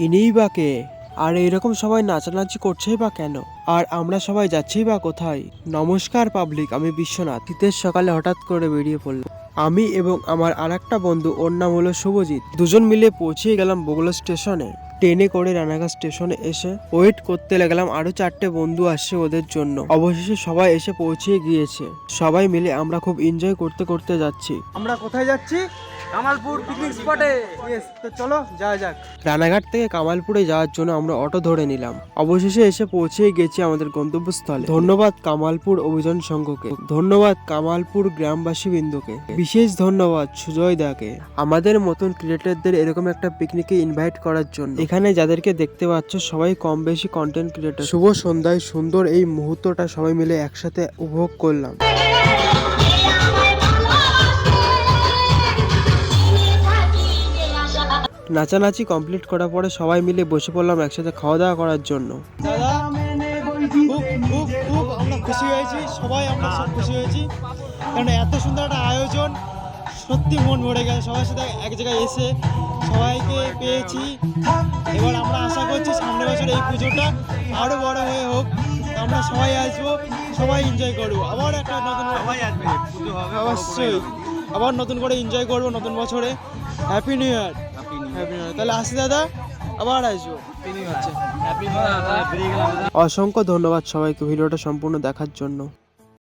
ইনিই বা কে? আর এইরকম সবাই নাচানাচি করছেই বা কেন? আর আমরা সবাই যাচ্ছিই বা কোথায়? নমস্কার পাবলিক, আমি বিশ্বনাথ। শীতের সকালে হঠাৎ করে বেরিয়ে পড়লাম আমি এবং আমার আরেকটা বন্ধু, ওর নাম হলো শুভজিৎ। দুজন মিলে পৌঁছে গেলাম বগুড়া স্টেশনে। ট্রেনে করে রানাঘাট স্টেশনে এসে ওয়েট করতে লাগলাম আরো 4টে বন্ধু আসছে ওদের জন্য। অবশেষে সবাই এসে পৌঁছে গিয়েছে। সবাই মিলে আমরা খুব এনজয় করতে করতে যাচ্ছি। আমরা কোথায় যাচ্ছি? কামালপুর পিকনিক স্পটে। তো চলো যাওয়া যাক। রানাঘাট থেকে কামালপুরে যাওয়ার জন্য আমরা অটো ধরে নিলাম। অবশেষে এসে পৌঁছে গেছি আমাদের গন্তব্যস্থলে। ধন্যবাদ কামালপুর অভিযান সংঘকে, ধন্যবাদ কামালপুর গ্রামবাসী বৃন্দকে, বিশেষ ধন্যবাদ সুজয় দাকে আমাদের মতন ক্রিয়েটরদের এরকম একটা পিকনিকে ইনভাইট করার জন্য। এখানে যাদেরকে দেখতে পাচ্ছ সবাই কম বেশি কন্টেন্ট ক্রিয়েটর। শুভ সন্ধ্যায় সুন্দর এই মুহূর্তটা সবাই মিলে একসাথে উপভোগ করলাম। নাচানাচি কমপ্লিট করার পরে সবাই মিলে বসে পড়লাম একসাথে খাওয়া দাওয়া করার জন্য। দাদা খুব খুব খুব আমরা খুশি হয়েছি, সবাই আমরা সব খুশি হয়েছি, কারণ এত সুন্দর একটা আয়োজন, সত্যি মন ভরে গেছে। সবার সাথে এক জায়গায় এসে সবাইকে পেয়েছি। এবার আমরা আশা করছি সামনের বছর এই পুজোটা আরও বড় হয়ে হোক, আমরা সবাই আসবো, সবাই এনজয় করবো। আবার একটা নতুন অবশ্যই আবার নতুন করে এনজয় করবো নতুন বছরে। Happy new year. তাহলে আসি দাদা, আবার আসবো। অসংখ্য ধন্যবাদ সবাইকে ভিডিওটা সম্পূর্ণ দেখার জন্য।